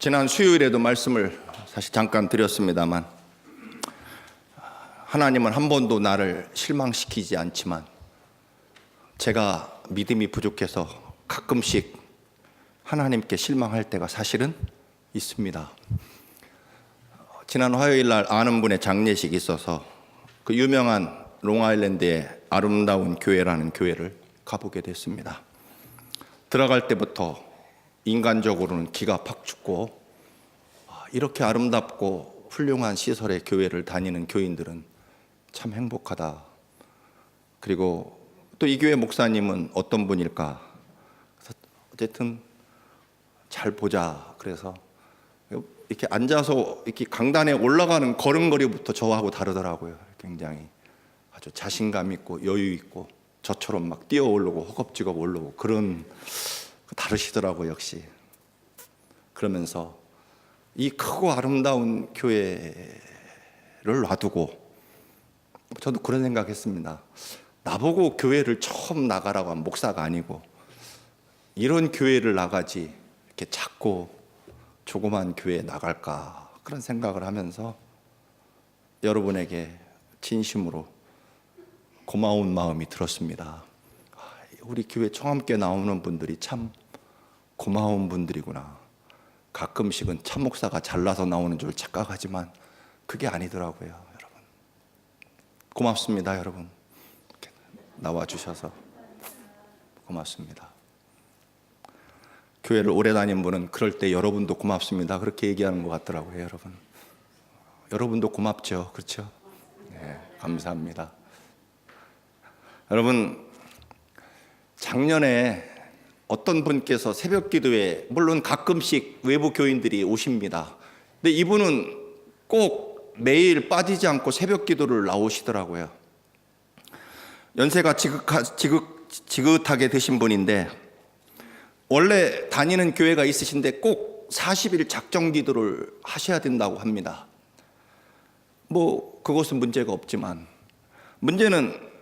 지난 수요일에도 말씀을 사실 잠깐 드렸습니다만, 하나님은 한 번도 나를 실망시키지 않지만 제가 믿음이 부족해서 가끔씩 하나님께 실망할 때가 사실은 있습니다. 지난 화요일 날 아는 분의 장례식이 있어서 그 유명한 롱아일랜드의 아름다운 교회라는 교회를 가보게 됐습니다. 들어갈 때부터 인간적으로는 기가 팍 죽고, 이렇게 아름답고 훌륭한 시설의 교회를 다니는 교인들은 참 행복하다. 그리고 또 이 교회 목사님은 어떤 분일까? 그래서 어쨌든 잘 보자. 그래서 이렇게 앉아서 이렇게 강단에 올라가는 걸음걸이부터 저하고 다르더라고요. 굉장히 아주 자신감 있고 여유 있고, 저처럼 막 뛰어 오르고 허겁지겁 오르고 그런, 다르시더라고요. 역시. 그러면서 이 크고 아름다운 교회를 놔두고, 저도 그런 생각했습니다. 나보고 교회를 처음 나가라고 한 목사가 아니고 이런 교회를 나가지 이렇게 작고 조그만 교회에 나갈까, 그런 생각을 하면서 여러분에게 진심으로 고마운 마음이 들었습니다. 우리 교회 청함께 나오는 분들이 참 고마운 분들이구나. 가끔씩은 참 목사가 잘나서 나오는 줄 착각하지만 그게 아니더라고요. 여러분, 고맙습니다. 여러분, 나와주셔서 고맙습니다. 교회를 오래 다닌 분은 그럴 때 여러분도 고맙습니다, 그렇게 얘기하는 것 같더라고요. 여러분, 여러분도 고맙죠. 그렇죠? 네, 감사합니다. 여러분, 작년에 어떤 분께서 새벽 기도에, 물론 가끔씩 외부 교인들이 오십니다. 근데 이분은 꼭 매일 빠지지 않고 새벽 기도를 나오시더라고요. 연세가 지긋하게 되신 분인데 원래 다니는 교회가 있으신데 꼭 40일 작정 기도를 하셔야 된다고 합니다. 뭐 그것은 문제가 없지만, 문제는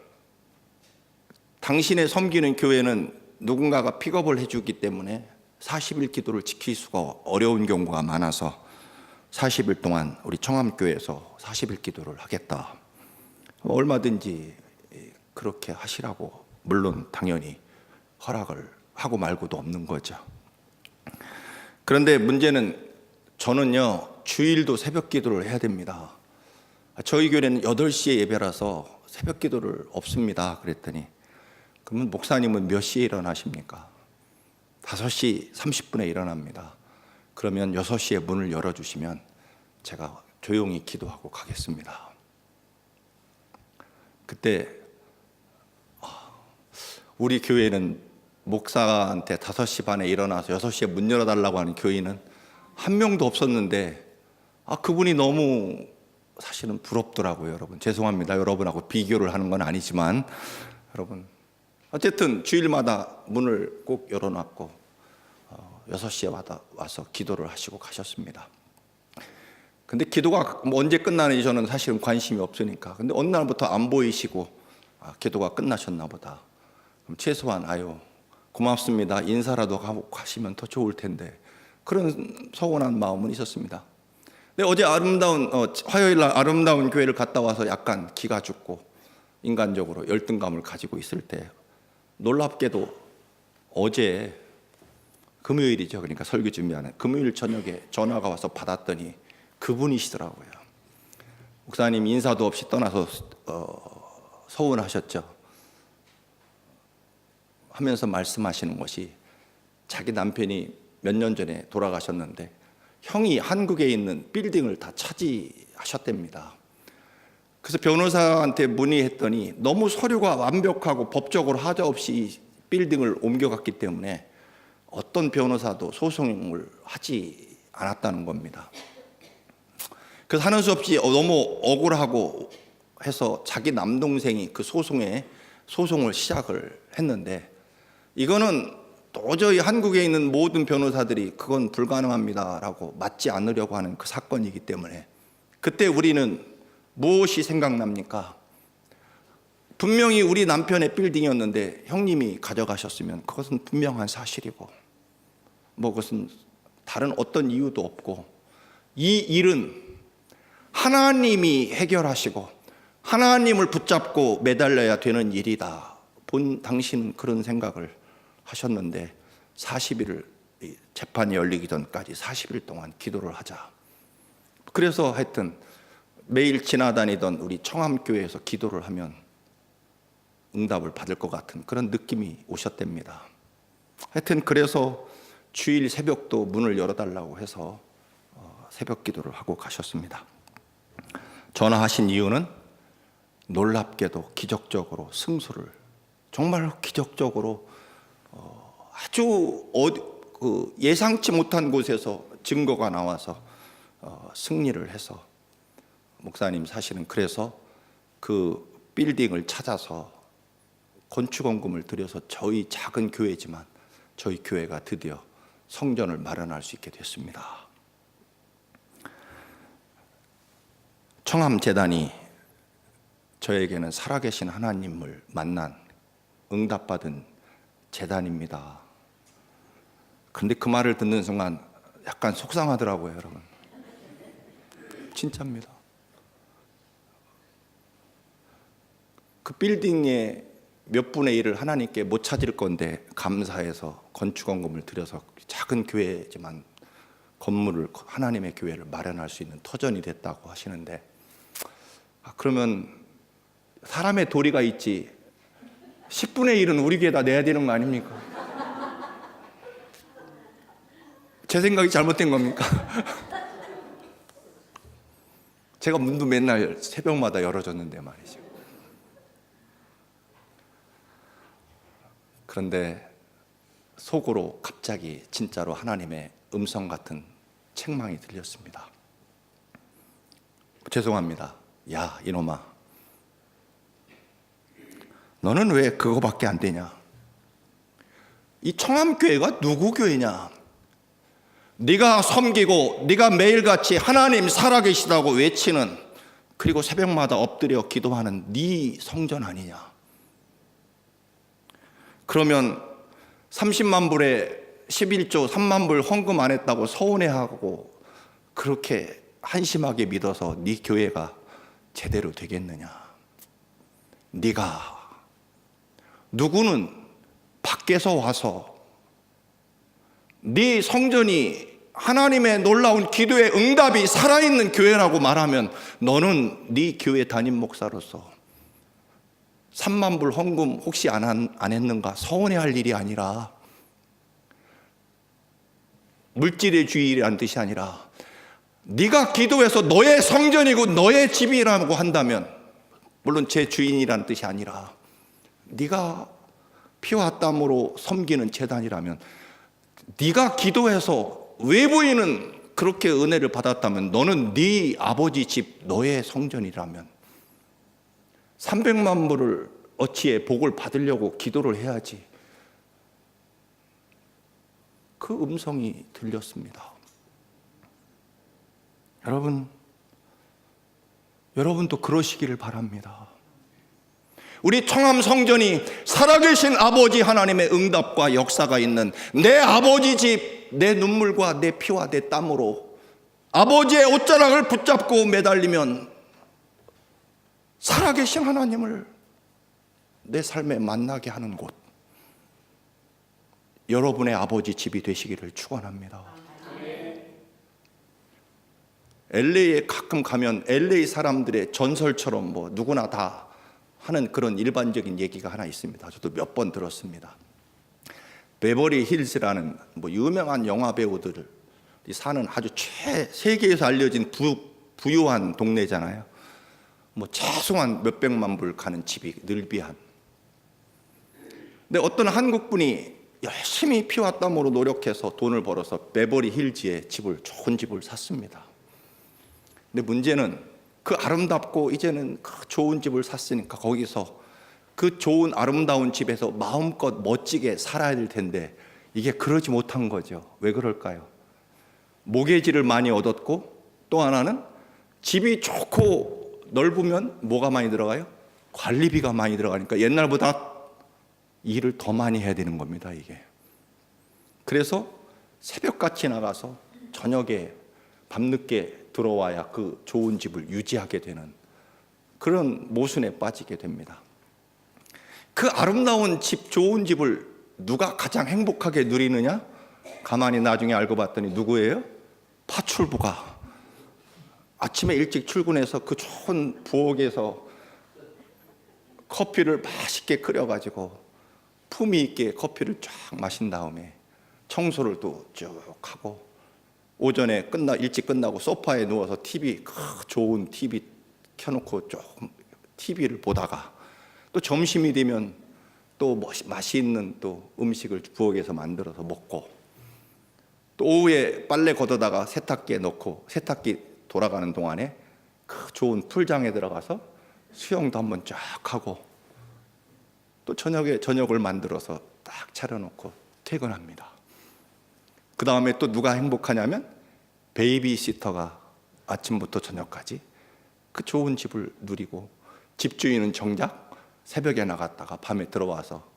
당신의 섬기는 교회는 누군가가 픽업을 해주기 때문에 40일 기도를 지킬 수가 어려운 경우가 많아서 40일 동안 우리 청암교회에서 40일 기도를 하겠다. 얼마든지 그렇게 하시라고, 물론 당연히 허락을 하고 말고도 없는 거죠. 그런데 문제는, 저는요 주일도 새벽 기도를 해야 됩니다. 저희 교회는 8시에 예배라서 새벽 기도를 없습니다. 그랬더니, 그러면 목사님은 몇 시에 일어나십니까? 5시 30분에 일어납니다. 그러면 6시에 문을 열어주시면 제가 조용히 기도하고 가겠습니다. 그때 우리 교회는 목사한테 5시 반에 일어나서 6시에 문 열어달라고 하는 교인은 한 명도 없었는데, 그분이 너무 사실은 부럽더라고요. 여러분, 죄송합니다. 여러분하고 비교를 하는 건 아니지만, 여러분, 어쨌든 주일마다 문을 꼭 열어놨고 6시에 와서 기도를 하시고 가셨습니다. 근데 기도가 언제 끝나는지 저는 사실은 관심이 없으니까. 근데 어느 날부터 안 보이시고, 기도가 끝나셨나 보다. 그럼 최소한 고맙습니다, 인사라도 하고 가시면 더 좋을 텐데, 그런 서운한 마음은 있었습니다. 근데 어제 화요일 날 아름다운 교회를 갔다 와서 약간 기가 죽고 인간적으로 열등감을 가지고 있을 때, 놀랍게도 어제 금요일이죠. 그러니까 설교 준비하는 금요일 저녁에 전화가 와서 받았더니 그분이시더라고요. 목사님 인사도 없이 떠나서 서운하셨죠 하면서 말씀하시는 것이, 자기 남편이 몇 년 전에 돌아가셨는데 형이 한국에 있는 빌딩을 다 차지하셨답니다. 그래서 변호사한테 문의했더니 너무 서류가 완벽하고 법적으로 하자 없이 빌딩을 옮겨갔기 때문에 어떤 변호사도 소송을 하지 않았다는 겁니다. 그래서 하는 수 없이 너무 억울하고 해서 자기 남동생이 그 소송을 시작을 했는데, 이거는 도저히 한국에 있는 모든 변호사들이 그건 불가능합니다라고 맞지 않으려고 하는 그 사건이기 때문에, 그때 우리는 무엇이 생각납니까? 분명히 우리 남편의 빌딩이었는데 형님이 가져가셨으면 그것은 분명한 사실이고, 그것은 다른 어떤 이유도 없고, 이 일은 하나님이 해결하시고 하나님을 붙잡고 매달려야 되는 일이다. 당신은 그런 생각을 하셨는데 40일을 재판이 열리기 전까지 40일 동안 기도를 하자. 그래서 하여튼 매일 지나다니던 우리 청암교회에서 기도를 하면 응답을 받을 것 같은 그런 느낌이 오셨답니다. 하여튼 그래서 주일 새벽도 문을 열어달라고 해서 새벽 기도를 하고 가셨습니다. 전화하신 이유는 놀랍게도 기적적으로 승수를, 정말 기적적으로 아주 예상치 못한 곳에서 증거가 나와서 승리를 해서, 목사님 사실은 그래서 그 빌딩을 찾아서 건축원금을 들여서 저희 작은 교회지만 저희 교회가 드디어 성전을 마련할 수 있게 됐습니다. 청암재단이 저에게는 살아계신 하나님을 만난, 응답받은 재단입니다. 근데 그 말을 듣는 순간 약간 속상하더라고요, 여러분. 진짜입니다. 그 빌딩의 몇 분의 1을 하나님께 못 찾을 건데 감사해서 건축원금을 들여서 작은 교회지만 건물을, 하나님의 교회를 마련할 수 있는 터전이 됐다고 하시는데, 그러면 사람의 도리가 있지 10분의 1은 우리 교회에다 내야 되는 거 아닙니까? 제 생각이 잘못된 겁니까? 제가 문도 맨날 새벽마다 열어줬는데 말이죠. 그런데 속으로 갑자기 진짜로 하나님의 음성 같은 책망이 들렸습니다. 죄송합니다. 야, 이놈아, 너는 왜 그거밖에 안 되냐? 이 청암교회가 누구 교회냐? 네가 섬기고 네가 매일같이 하나님 살아계시다고 외치는, 그리고 새벽마다 엎드려 기도하는 네 성전 아니냐? 그러면 30만 불에 11조 3만 불 헌금 안 했다고 서운해하고 그렇게 한심하게 믿어서 네 교회가 제대로 되겠느냐? 네가, 누구는 밖에서 와서 네 성전이 하나님의 놀라운 기도의 응답이 살아있는 교회라고 말하면 너는 네 교회 담임 목사로서 3만 불 헌금 혹시 안 했는가 서운해할 일이 아니라, 물질의 주의라는 뜻이 아니라 네가 기도해서 너의 성전이고 너의 집이라고 한다면, 물론 제 주인이라는 뜻이 아니라 네가 피와 땀으로 섬기는 재단이라면, 네가 기도해서 외부인은 그렇게 은혜를 받았다면 너는 네 아버지 집 너의 성전이라면 300만 불을 어치에 복을 받으려고 기도를 해야지. 그 음성이 들렸습니다. 여러분도 그러시기를 바랍니다. 우리 청암 성전이 살아계신 아버지 하나님의 응답과 역사가 있는, 내 아버지 집, 내 눈물과 내 피와 내 땀으로 아버지의 옷자락을 붙잡고 매달리면 살아계신 하나님을 내 삶에 만나게 하는 곳, 여러분의 아버지 집이 되시기를 축원합니다. LA에 가끔 가면 LA 사람들의 전설처럼 뭐 누구나 다 하는 그런 일반적인 얘기가 하나 있습니다. 저도 몇 번 들었습니다. 베버리 힐즈라는 뭐 유명한 영화 배우들이 사는 아주 세계에서 알려진 부유한 동네잖아요. 뭐 최소한 몇백만 불 가는 집이 늘비한. 근데 어떤 한국 분이 열심히 피와 땀으로 노력해서 돈을 벌어서 베버리 힐즈에 좋은 집을 샀습니다. 근데 문제는 그 아름답고 이제는 그 좋은 집을 샀으니까 거기서 그 좋은 아름다운 집에서 마음껏 멋지게 살아야 될 텐데 이게 그러지 못한 거죠. 왜 그럴까요? 모계지를 많이 얻었고, 또 하나는 집이 좋고 넓으면 뭐가 많이 들어가요? 관리비가 많이 들어가니까 옛날보다 일을 더 많이 해야 되는 겁니다, 이게. 그래서 새벽같이 나가서 저녁에 밤늦게 들어와야 그 좋은 집을 유지하게 되는 그런 모순에 빠지게 됩니다. 그 아름다운 집, 좋은 집을 누가 가장 행복하게 누리느냐? 가만히 나중에 알고 봤더니 누구예요? 파출부가 아침에 일찍 출근해서 그 좋은 부엌에서 커피를 맛있게 끓여가지고 품위 있게 커피를 쫙 마신 다음에 청소를 또 쭉 하고 오전에 일찍 끝나고 소파에 누워서 좋은 TV 켜놓고 조금 TV를 보다가 또 점심이 되면 또 맛있는 또 음식을 부엌에서 만들어서 먹고 또 오후에 빨래 걷어다가 세탁기에 넣고 세탁기 돌아가는 동안에 그 좋은 풀장에 들어가서 수영도 한번 쫙 하고 또 저녁에 저녁을 만들어서 딱 차려놓고 퇴근합니다. 그 다음에 또 누가 행복하냐면 베이비시터가 아침부터 저녁까지 그 좋은 집을 누리고 집주인은 정작 새벽에 나갔다가 밤에 들어와서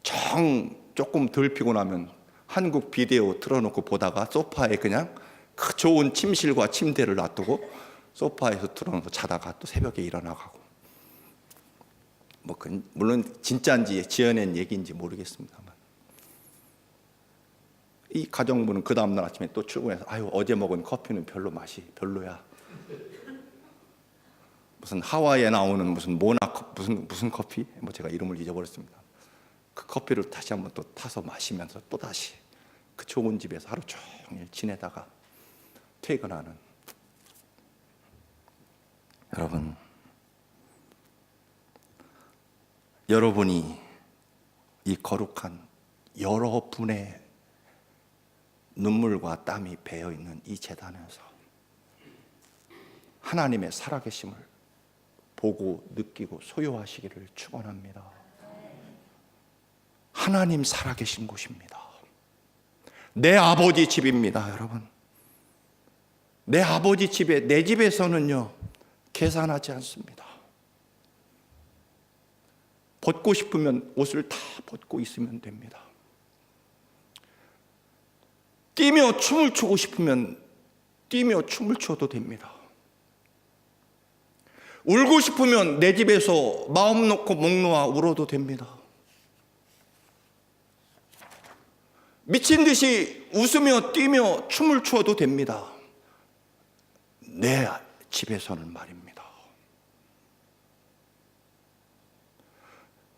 조금 덜 피곤하면 한국 비디오 틀어놓고 보다가 소파에 그냥 그 좋은 침실과 침대를 놔두고 소파에서 틀어놓고 자다가 또 새벽에 일어나가고 물론 진짜인지 지어낸 얘기인지 모르겠습니다만 이 가정부는 그 다음날 아침에 또 출근해서 어제 먹은 커피는 맛이 별로야. 무슨 하와이에 나오는 무슨 커피? 제가 이름을 잊어버렸습니다. 그 커피를 다시 한번 또 타서 마시면서 또 다시 그 좋은 집에서 하루 종일 지내다가 퇴근하는 여러분이 이 거룩한 여러분의 눈물과 땀이 배어 있는 이 제단에서 하나님의 살아계심을 보고 느끼고 소유하시기를 축원합니다. 하나님 살아계신 곳입니다. 내 아버지 집입니다, 여러분. 내 아버지 집에, 내 집에서는요 계산하지 않습니다. 벗고 싶으면 옷을 다 벗고 있으면 됩니다. 뛰며 춤을 추고 싶으면 뛰며 춤을 춰도 됩니다. 울고 싶으면 내 집에서 마음 놓고 목 놓아 울어도 됩니다. 미친 듯이 웃으며 뛰며 춤을 추어도 됩니다. 내 집에서는 말입니다.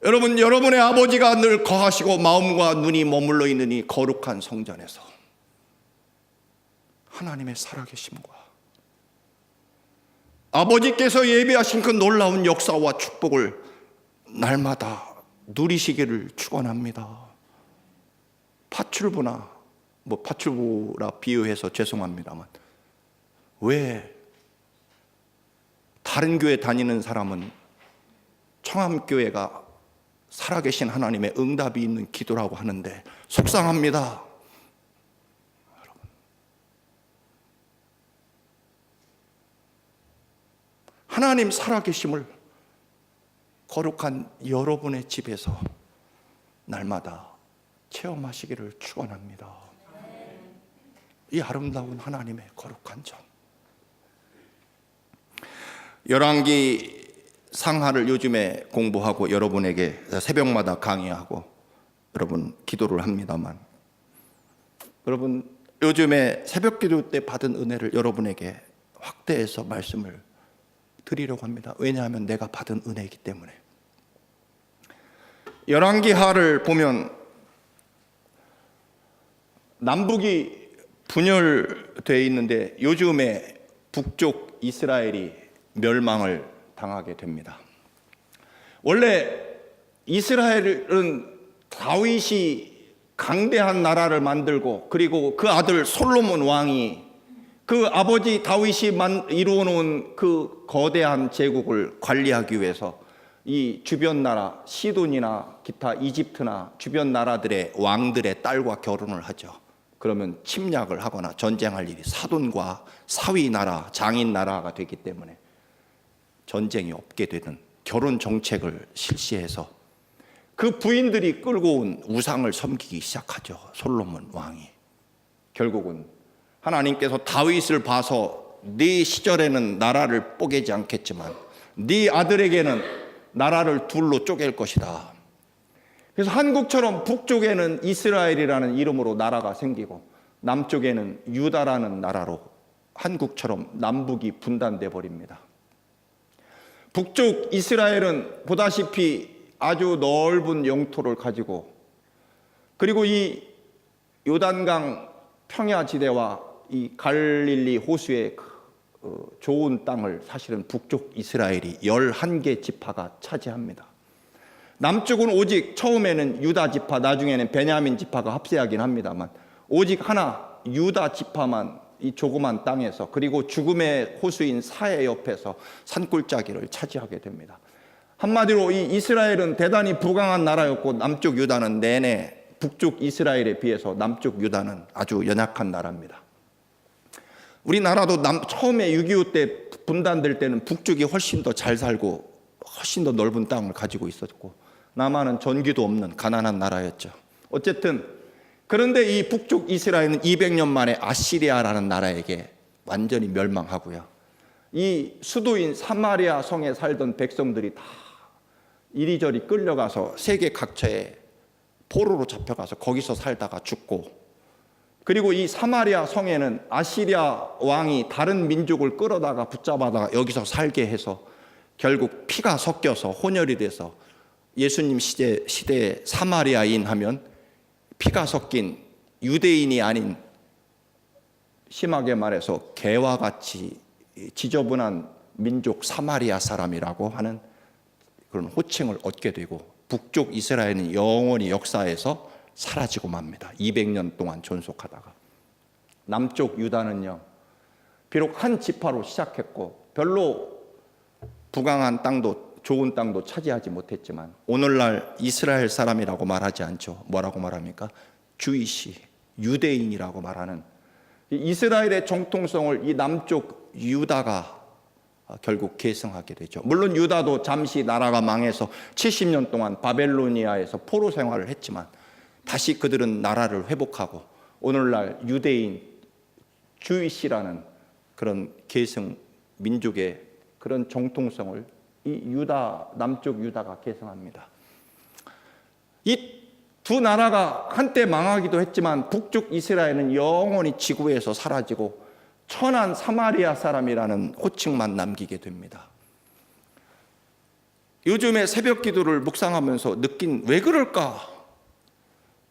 여러분, 여러분의 아버지가 늘 거하시고 마음과 눈이 머물러 있는 이 거룩한 성전에서 하나님의 살아계심과 아버지께서 예비하신 그 놀라운 역사와 축복을 날마다 누리시기를 축원합니다. 파출부라 비유해서 죄송합니다만 왜 다른 교회 다니는 사람은 청암교회가 살아계신 하나님의 응답이 있는 기도라고 하는데 속상합니다. 여러분, 하나님 살아계심을 거룩한 여러분의 집에서 날마다 체험하시기를 축원합니다. 이 아름다운 하나님의 거룩한 전. 열왕기 상하를 요즘에 공부하고 여러분에게 새벽마다 강의하고 여러분 기도를 합니다만, 여러분 요즘에 새벽 기도 때 받은 은혜를 여러분에게 확대해서 말씀을 드리려고 합니다. 왜냐하면 내가 받은 은혜이기 때문에. 열왕기하를 보면 남북이 분열되어 있는데 요즘에 북쪽 이스라엘이 멸망을 당하게 됩니다. 원래 이스라엘은 다윗이 강대한 나라를 만들고 그리고 그 아들 솔로몬 왕이 그 아버지 다윗이 이루어 놓은 그 거대한 제국을 관리하기 위해서 이 주변 나라 시돈이나 기타 이집트나 주변 나라들의 왕들의 딸과 결혼을 하죠. 그러면 침략을 하거나 전쟁할 일이 사돈과 사위 나라, 장인 나라가 되기 때문에 전쟁이 없게 되는 결혼 정책을 실시해서 그 부인들이 끌고 온 우상을 섬기기 시작하죠. 솔로몬 왕이 결국은 하나님께서 다윗을 봐서 네 시절에는 나라를 뽀개지 않겠지만 네 아들에게는 나라를 둘로 쪼갤 것이다. 그래서 한국처럼 북쪽에는 이스라엘이라는 이름으로 나라가 생기고 남쪽에는 유다라는 나라로 한국처럼 남북이 분단돼 버립니다. 북쪽 이스라엘은 보다시피 아주 넓은 영토를 가지고, 그리고 이 요단강 평야지대와 이 갈릴리 호수의 좋은 땅을 사실은 북쪽 이스라엘이 11개 지파가 차지합니다. 남쪽은 오직 처음에는 유다 지파, 나중에는 베냐민 지파가 합세하긴 합니다만 오직 하나 유다 지파만 이 조그만 땅에서, 그리고 죽음의 호수인 사해 옆에서 산골짜기를 차지하게 됩니다. 한마디로 이 이스라엘은 대단히 부강한 나라였고 남쪽 유다는 내내 북쪽 이스라엘에 비해서 남쪽 유다는 아주 연약한 나라입니다. 우리나라도 처음에 6.25 때 분단될 때는 북쪽이 훨씬 더 잘 살고 훨씬 더 넓은 땅을 가지고 있었고 남한은 전기도 없는 가난한 나라였죠. 어쨌든 그런데 이 북쪽 이스라엘은 200년 만에 아시리아라는 나라에게 완전히 멸망하고요. 이 수도인 사마리아 성에 살던 백성들이 다 이리저리 끌려가서 세계 각처에 포로로 잡혀가서 거기서 살다가 죽고, 그리고 이 사마리아 성에는 아시리아 왕이 다른 민족을 끌어다가 붙잡아다가 여기서 살게 해서 결국 피가 섞여서 혼혈이 돼서 예수님 시대에 사마리아인 하면 피가 섞인 유대인이 아닌, 심하게 말해서 개와 같이 지저분한 민족 사마리아 사람이라고 하는 그런 호칭을 얻게 되고 북쪽 이스라엘은 영원히 역사에서 사라지고 맙니다. 200년 동안 존속하다가. 남쪽 유다는요, 비록 한 지파로 시작했고 별로 부강한 땅도 좋은 땅도 차지하지 못했지만 오늘날 이스라엘 사람이라고 말하지 않죠. 뭐라고 말합니까? 주이시, 유대인이라고 말하는 이스라엘의 정통성을 이 남쪽 유다가 결국 계승하게 되죠. 물론 유다도 잠시 나라가 망해서 70년 동안 바벨로니아에서 포로 생활을 했지만 다시 그들은 나라를 회복하고 오늘날 유대인, 주이시라는 그런 계승 민족의 그런 정통성을 이 유다, 남쪽 유다가 계승합니다. 이 두 나라가 한때 망하기도 했지만 북쪽 이스라엘은 영원히 지구에서 사라지고 천한 사마리아 사람이라는 호칭만 남기게 됩니다. 요즘에 새벽 기도를 묵상하면서 느낀 왜 그럴까?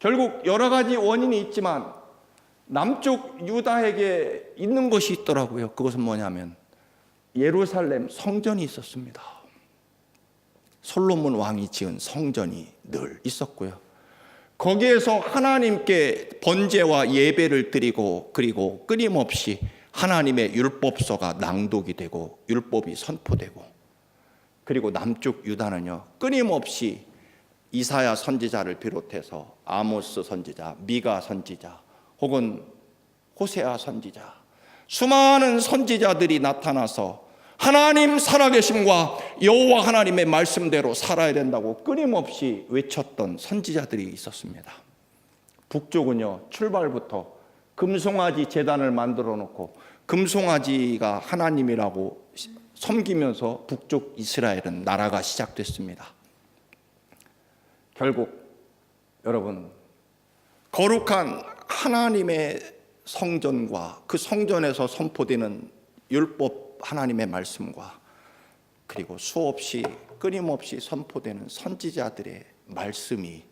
결국 여러 가지 원인이 있지만 남쪽 유다에게 있는 것이 있더라고요. 그것은 뭐냐면 예루살렘 성전이 있었습니다. 솔로몬 왕이 지은 성전이 늘 있었고요. 거기에서 하나님께 번제와 예배를 드리고 그리고 끊임없이 하나님의 율법서가 낭독이 되고 율법이 선포되고, 그리고 남쪽 유다는요 끊임없이 이사야 선지자를 비롯해서 아모스 선지자, 미가 선지자 혹은 호세아 선지자, 수많은 선지자들이 나타나서 하나님 살아계심과 여호와 하나님의 말씀대로 살아야 된다고 끊임없이 외쳤던 선지자들이 있었습니다. 북쪽은요 출발부터 금송아지 제단을 만들어 놓고 금송아지가 하나님이라고 섬기면서 북쪽 이스라엘은 나라가 시작됐습니다. 결국 여러분, 거룩한 하나님의 성전과 그 성전에서 선포되는 율법 하나님의 말씀과 그리고 수없이 끊임없이 선포되는 선지자들의 말씀이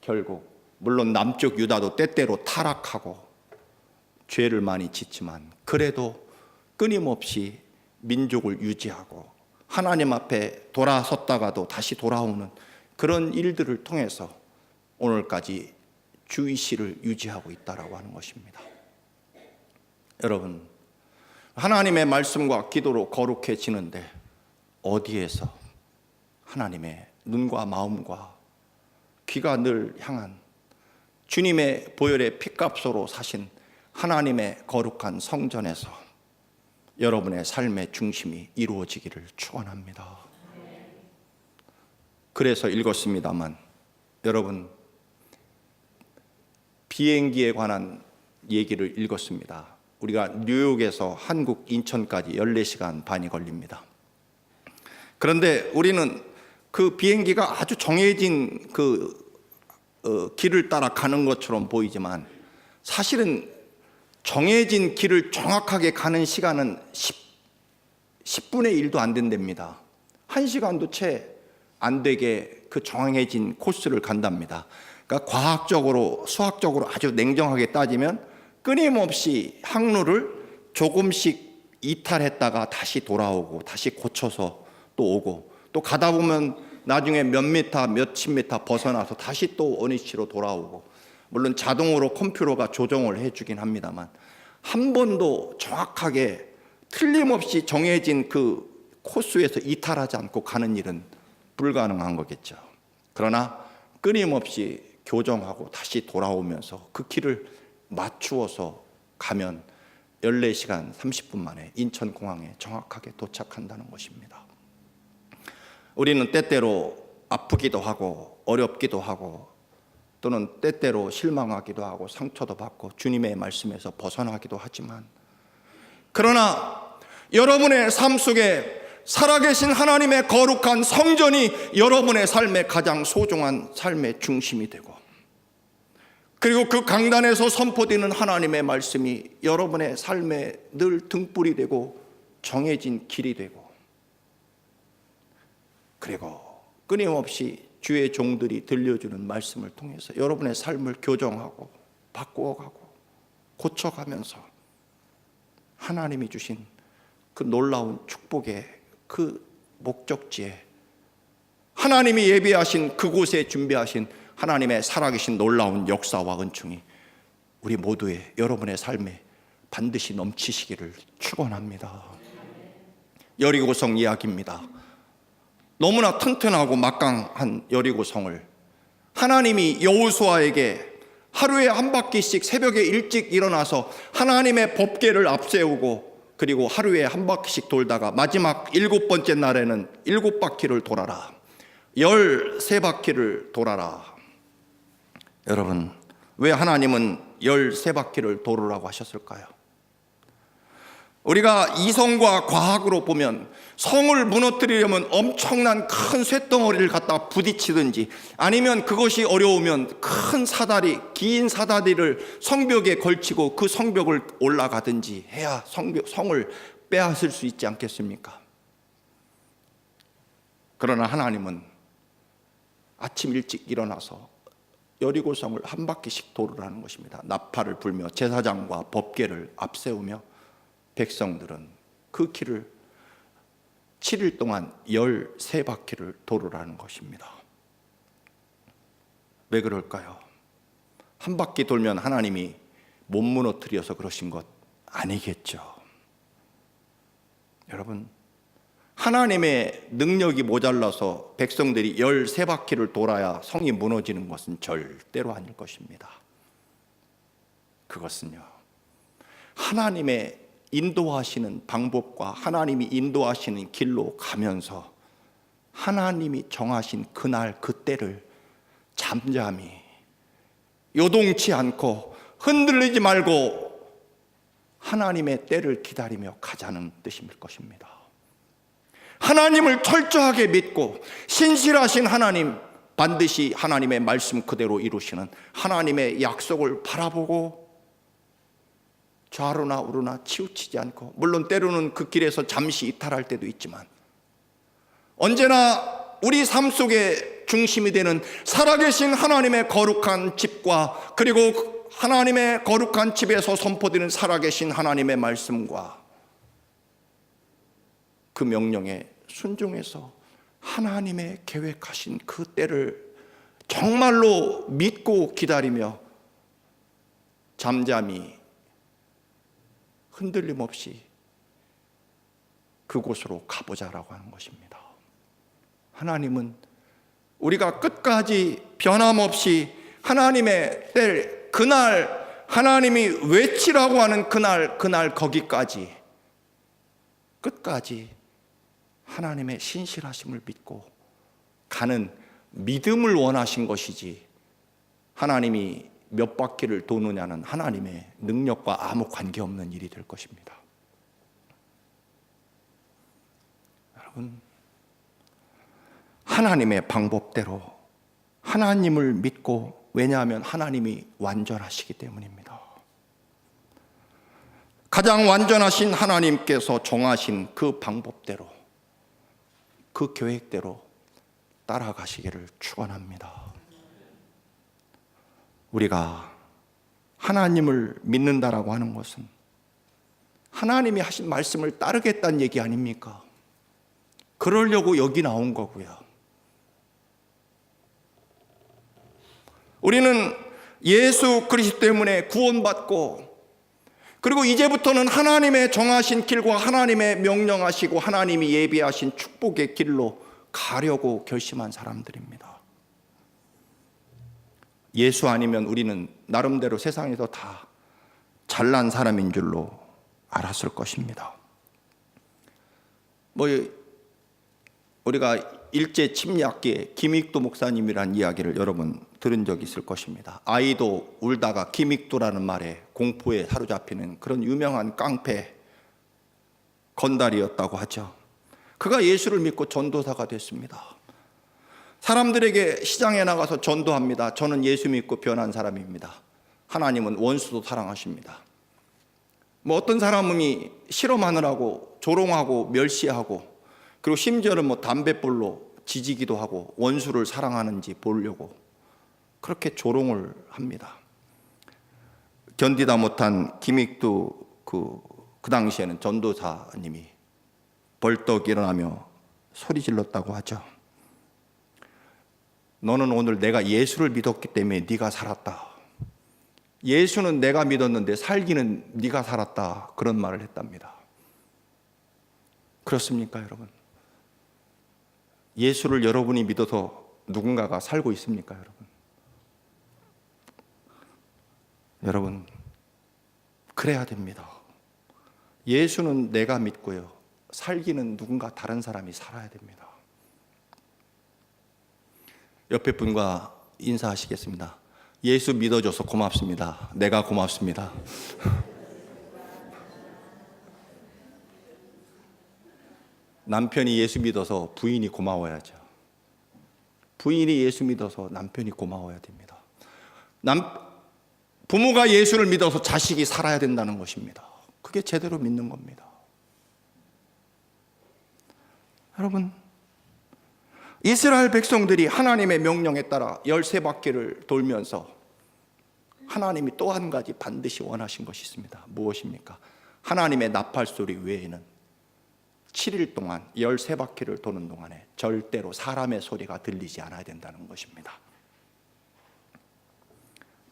결국, 물론 남쪽 유다도 때때로 타락하고 죄를 많이 짓지만 그래도 끊임없이 민족을 유지하고 하나님 앞에 돌아섰다가도 다시 돌아오는 그런 일들을 통해서 오늘까지 주의시를 유지하고 있다라고 하는 것입니다. 여러분, 하나님의 말씀과 기도로 거룩해지는데 어디에서 하나님의 눈과 마음과 귀가 늘 향한 주님의 보혈의 피값으로 사신 하나님의 거룩한 성전에서 여러분의 삶의 중심이 이루어지기를 축원합니다. 그래서 읽었습니다만 여러분, 비행기에 관한 얘기를 읽었습니다. 우리가 뉴욕에서 한국 인천까지 14시간 반이 걸립니다. 그런데 우리는 그 비행기가 아주 정해진 길을 따라 가는 것처럼 보이지만 사실은 정해진 길을 정확하게 가는 시간은 10분의 1도 안 된답니다. 1시간도 채 안 되게 그 정해진 코스를 간답니다. 그러니까 과학적으로, 수학적으로 아주 냉정하게 따지면 끊임없이 항로를 조금씩 이탈했다가 다시 돌아오고 다시 고쳐서 또 오고, 또 가다 보면 나중에 몇 미터, 몇십 미터 벗어나서 다시 또 어느 위치로 돌아오고, 물론 자동으로 컴퓨터가 조정을 해주긴 합니다만 한 번도 정확하게 틀림없이 정해진 그 코스에서 이탈하지 않고 가는 일은 불가능한 거겠죠. 그러나 끊임없이 교정하고 다시 돌아오면서 그 길을 맞추어서 가면 14시간 30분 만에 인천공항에 정확하게 도착한다는 것입니다. 우리는 때때로 아프기도 하고 어렵기도 하고 또는 때때로 실망하기도 하고 상처도 받고 주님의 말씀에서 벗어나기도 하지만, 그러나 여러분의 삶 속에 살아계신 하나님의 거룩한 성전이 여러분의 삶의 가장 소중한 삶의 중심이 되고, 그리고 그 강단에서 선포되는 하나님의 말씀이 여러분의 삶에 늘 등불이 되고 정해진 길이 되고, 그리고 끊임없이 주의 종들이 들려주는 말씀을 통해서 여러분의 삶을 교정하고 바꾸어가고 고쳐가면서 하나님이 주신 그 놀라운 축복의 그 목적지에, 하나님이 예비하신 그곳에 준비하신 하나님의 살아계신 놀라운 역사와 은총이 우리 모두의, 여러분의 삶에 반드시 넘치시기를 축원합니다. 여리고성 이야기입니다. 너무나 튼튼하고 막강한 여리고성을 하나님이 여호수아에게 하루에 한 바퀴씩 새벽에 일찍 일어나서 하나님의 법궤를 앞세우고, 그리고 하루에 한 바퀴씩 돌다가 마지막 7번째 날에는 7바퀴를 돌아라, 13바퀴를 돌아라. 여러분, 왜 하나님은 13바퀴를 돌으라고 하셨을까요? 우리가 이성과 과학으로 보면 성을 무너뜨리려면 엄청난 큰 쇳덩어리를 갖다 부딪히든지, 아니면 그것이 어려우면 큰 사다리, 긴 사다리를 성벽에 걸치고 그 성벽을 올라가든지 해야 성을 빼앗을 수 있지 않겠습니까? 그러나 하나님은 아침 일찍 일어나서 여리고성을 한 바퀴씩 돌으라는 것입니다. 나팔을 불며 제사장과 법궤를 앞세우며 백성들은 그 길을 7일 동안 13바퀴를 돌으라는 것입니다. 왜 그럴까요? 한 바퀴 돌면 하나님이 못 무너뜨려서 그러신 것 아니겠죠. 여러분, 하나님의 능력이 모자라서 백성들이 13바퀴를 돌아야 성이 무너지는 것은 절대로 아닐 것입니다. 그것은요, 하나님의 인도하시는 방법과 하나님이 인도하시는 길로 가면서 하나님이 정하신 그날 그때를 잠잠히 요동치 않고 흔들리지 말고 하나님의 때를 기다리며 가자는 뜻일 것입니다. 하나님을 철저하게 믿고 신실하신 하나님, 반드시 하나님의 말씀 그대로 이루시는 하나님의 약속을 바라보고 좌로나 우로나 치우치지 않고, 물론 때로는 그 길에서 잠시 이탈할 때도 있지만 언제나 우리 삶 속에 중심이 되는 살아계신 하나님의 거룩한 집과, 그리고 하나님의 거룩한 집에서 선포되는 살아계신 하나님의 말씀과 그 명령에 순종해서 하나님의 계획하신 그 때를 정말로 믿고 기다리며 잠잠히 흔들림 없이 그곳으로 가보자라고 하는 것입니다. 하나님은 우리가 끝까지 변함없이 하나님의 때, 그날 하나님이 외치라고 하는 그날 거기까지 끝까지 하나님의 신실하심을 믿고 가는 믿음을 원하신 것이지, 하나님이 몇 바퀴를 도느냐는 하나님의 능력과 아무 관계없는 일이 될 것입니다. 여러분, 하나님의 방법대로 하나님을 믿고, 왜냐하면 하나님이 완전하시기 때문입니다. 가장 완전하신 하나님께서 정하신 그 방법대로, 그 계획대로 따라가시기를 축원합니다. 우리가 하나님을 믿는다라고 하는 것은 하나님이 하신 말씀을 따르겠다는 얘기 아닙니까? 그러려고 여기 나온 거고요. 우리는 예수 그리스도 때문에 구원받고, 그리고 이제부터는 하나님의 정하신 길과 하나님의 명령하시고 하나님이 예비하신 축복의 길로 가려고 결심한 사람들입니다. 예수 아니면 우리는 나름대로 세상에서 다 잘난 사람인 줄로 알았을 것입니다. 우리가 일제 침략기에 김익두 목사님이란 이야기를 여러 번 들은 적이 있을 것입니다. 아이도 울다가 김익두라는 말에 공포에 사로잡히는 그런 유명한 깡패 건달이었다고 하죠. 그가 예수를 믿고 전도사가 됐습니다. 사람들에게 시장에 나가서 전도합니다. 저는 예수 믿고 변한 사람입니다. 하나님은 원수도 사랑하십니다. 어떤 사람이 실험하느라고 조롱하고 멸시하고, 그리고 심지어는 담뱃불로 지지기도 하고 원수를 사랑하는지 보려고 그렇게 조롱을 합니다. 견디다 못한 김익두 그 당시에는 전도사님이 벌떡 일어나며 소리 질렀다고 하죠. 너는 오늘 내가 예수를 믿었기 때문에 네가 살았다. 예수는 내가 믿었는데 살기는 네가 살았다. 그런 말을 했답니다. 그렇습니까, 여러분? 예수를 여러분이 믿어서 누군가가 살고 있습니까, 여러분? 여러분, 그래야 됩니다. 예수는 내가 믿고요, 살기는 누군가 다른 사람이 살아야 됩니다. 옆에 분과 인사하시겠습니다. 예수 믿어줘서 고맙습니다. 내가 고맙습니다. 남편이 예수 믿어서 부인이 고마워야죠. 부인이 예수 믿어서 남편이 고마워야 됩니다. 부모가 예수를 믿어서 자식이 살아야 된다는 것입니다. 그게 제대로 믿는 겁니다. 여러분, 이스라엘 백성들이 하나님의 명령에 따라 13바퀴를 돌면서 하나님이 또 한 가지 반드시 원하신 것이 있습니다. 무엇입니까? 하나님의 나팔 소리 외에는 7일 동안 13바퀴를 도는 동안에 절대로 사람의 소리가 들리지 않아야 된다는 것입니다.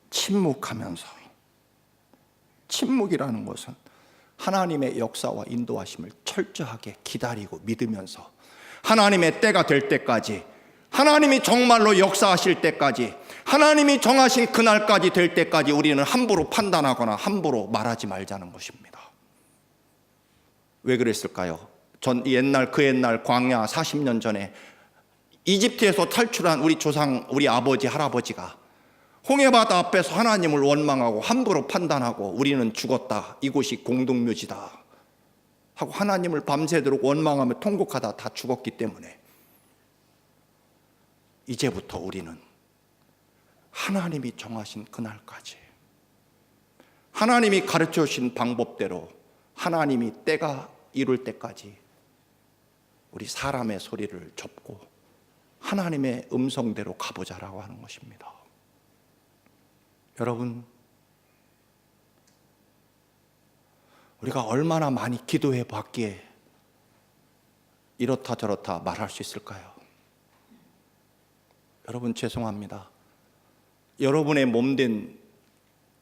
침묵하면서, 침묵이라는 것은 하나님의 역사와 인도하심을 철저하게 기다리고 믿으면서 하나님의 때가 될 때까지, 하나님이 정말로 역사하실 때까지, 하나님이 정하신 그날까지 될 때까지 우리는 함부로 판단하거나 함부로 말하지 말자는 것입니다. 왜 그랬을까요? 그 옛날 광야 40년 전에 이집트에서 탈출한 우리 조상, 우리 아버지, 할아버지가 홍해바다 앞에서 하나님을 원망하고 함부로 판단하고 우리는 죽었다, 이곳이 공동묘지다 하고 하나님을 밤새도록 원망하며 통곡하다 다 죽었기 때문에 이제부터 우리는 하나님이 정하신 그날까지, 하나님이 가르쳐 주신 방법대로 하나님이 때가 이룰 때까지 우리 사람의 소리를 접고 하나님의 음성대로 가보자라고 하는 것입니다. 여러분, 우리가 얼마나 많이 기도해 봤기에 이렇다 저렇다 말할 수 있을까요? 여러분, 죄송합니다. 여러분의 몸된,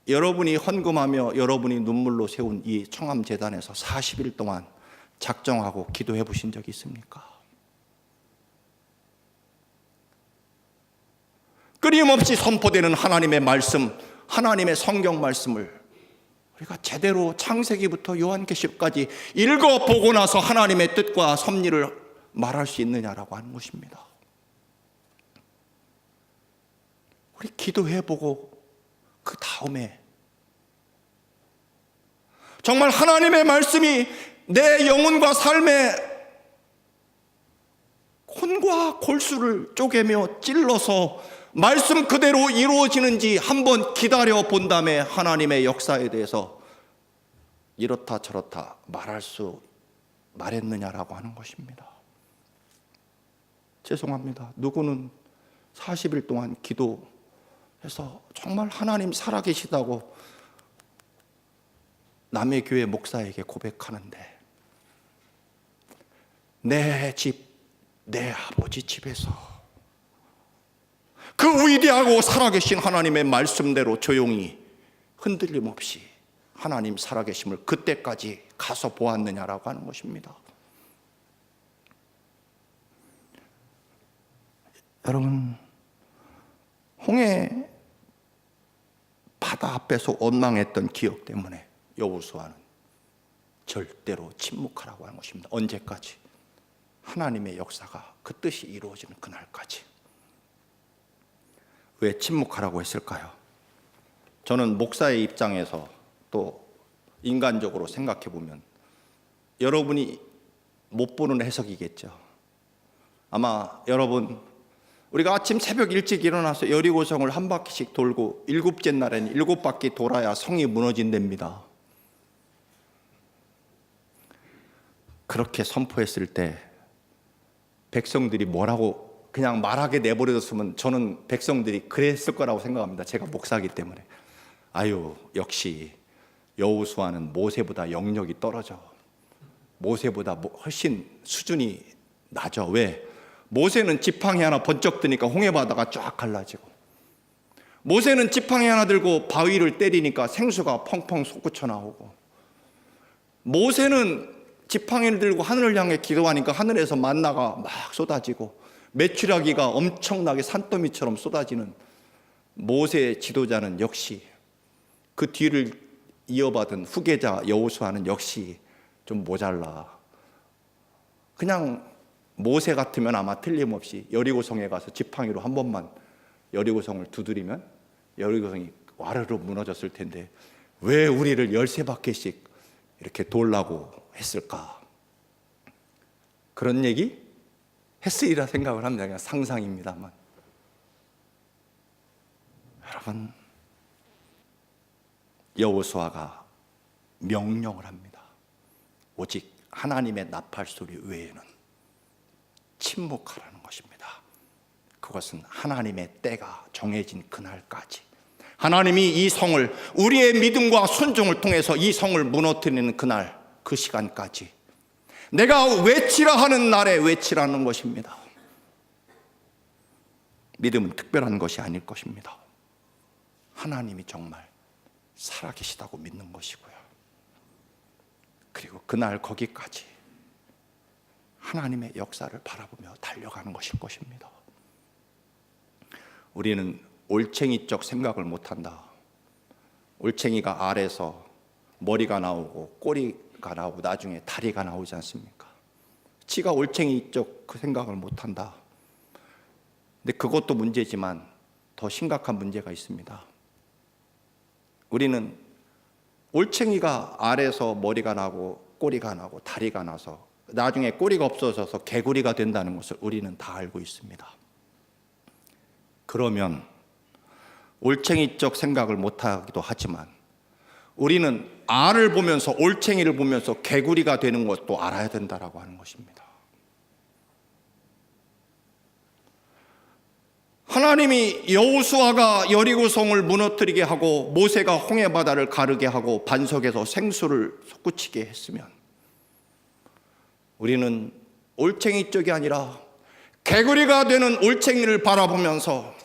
여러분이 헌금하며 여러분이 눈물로 세운 이 청암재단에서 40일 동안 작정하고 기도해 보신 적이 있습니까? 끊임없이 선포되는 하나님의 말씀, 하나님의 성경 말씀을 우리가 제대로 창세기부터 요한계시록까지 읽어보고 나서 하나님의 뜻과 섭리를 말할 수 있느냐라고 하는 것입니다. 우리 기도해보고 그 다음에 정말 하나님의 말씀이 내 영혼과 삶의 혼과 골수를 쪼개며 찔러서 말씀 그대로 이루어지는지 한번 기다려 본 다음에 하나님의 역사에 대해서 이렇다 저렇다 말했느냐라고 하는 것입니다. 죄송합니다. 누구는 40일 동안 기도해서 정말 하나님 살아계시다고 남의 교회 목사에게 고백하는데 내 집, 내 아버지 집에서 그 위대하고 살아계신 하나님의 말씀대로 조용히 흔들림 없이 하나님 살아계심을 그때까지 가서 보았느냐라고 하는 것입니다. 여러분, 홍해 바다 앞에서 원망했던 기억 때문에 여호수아는 절대로 침묵하라고 하는 것입니다. 언제까지? 하나님의 역사가 그 뜻이 이루어지는 그날까지. 왜 침묵하라고 했을까요? 저는 목사의 입장에서 또 인간적으로 생각해 보면 여러분이 못 보는 해석이겠죠. 아마 여러분, 우리가 아침 새벽 일찍 일어나서 여리고성을 한 바퀴씩 돌고 일곱째 날에는 7바퀴 돌아야 성이 무너진답니다. 그렇게 선포했을 때 백성들이 뭐라고 그냥 말하게 내버려뒀으면 저는 백성들이 그랬을 거라고 생각합니다. 제가 목사이기 때문에. 아유, 역시 여호수아는 모세보다 영역이 떨어져. 모세보다 훨씬 수준이 낮아. 왜? 모세는 지팡이 하나 번쩍 드니까 홍해바다가 쫙 갈라지고, 모세는 지팡이 하나 들고 바위를 때리니까 생수가 펑펑 솟구쳐 나오고, 모세는 지팡이를 들고 하늘을 향해 기도하니까 하늘에서 만나가 막 쏟아지고 메추라기가 엄청나게 산더미처럼 쏟아지는 모세의 지도자는 역시 그 뒤를 이어받은 후계자 여호수아는 역시 좀 모자라. 그냥 모세 같으면 아마 틀림없이 여리고성에 가서 지팡이로 한 번만 여리고성을 두드리면 여리고성이 와르르 무너졌을 텐데 왜 우리를 13바퀴씩 이렇게 돌라고 했을까? 그런 얘기 했으리라 생각을 합니다. 그냥 상상입니다만. 여러분, 여호수아가 명령을 합니다. 오직 하나님의 나팔 소리 외에는 침묵하라는 것입니다. 그것은 하나님의 때가 정해진 그날까지, 하나님이 이 성을, 우리의 믿음과 순종을 통해서 이 성을 무너뜨리는 그날, 그 시간까지 내가 외치라 하는 날에 외치라는 것입니다. 믿음은 특별한 것이 아닐 것입니다. 하나님이 정말 살아계시다고 믿는 것이고요. 그리고 그날 거기까지 하나님의 역사를 바라보며 달려가는 것일 것입니다. 우리는 올챙이적 생각을 못한다. 올챙이가 알에서 머리가 나오고 꼬리가 나오고 나중에 다리가 나오지 않습니까? 지가 올챙이적 그 생각을 못한다. 근데 그것도 문제지만 더 심각한 문제가 있습니다. 우리는 올챙이가 알에서 머리가 나고 꼬리가 나고 다리가 나서 나중에 꼬리가 없어져서 개구리가 된다는 것을 우리는 다 알고 있습니다. 그러면 올챙이적 생각을 못하기도 하지만 우리는 알을 보면서 올챙이를 보면서 개구리가 되는 것도 알아야 된다라고 하는 것입니다. 하나님이 여호수아가 여리고성을 무너뜨리게 하고 모세가 홍해바다를 가르게 하고 반석에서 생수를 솟구치게 했으면 우리는 올챙이 쪽이 아니라 개구리가 되는 올챙이를 바라보면서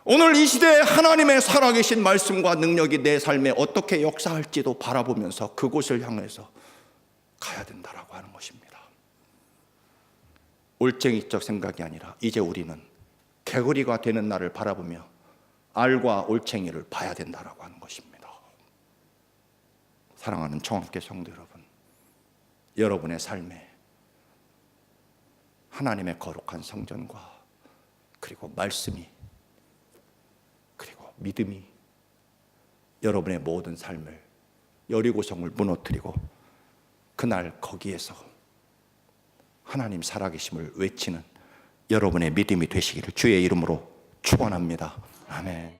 오늘 이 시대에 하나님의 살아계신 말씀과 능력이 내 삶에 어떻게 역사할지도 바라보면서 그곳을 향해서 가야 된다라고 하는 것입니다. 올챙이적 생각이 아니라 이제 우리는 개구리가 되는 날을 바라보며 알과 올챙이를 봐야 된다라고 하는 것입니다. 사랑하는 청학교 성도 여러분, 여러분의 삶에 하나님의 거룩한 성전과 그리고 말씀이 그리고 믿음이 여러분의 모든 삶을, 여리고성을 무너뜨리고 그날 거기에서 하나님 살아계심을 외치는 여러분의 믿음이 되시기를 주의 이름으로 축원합니다. 아멘.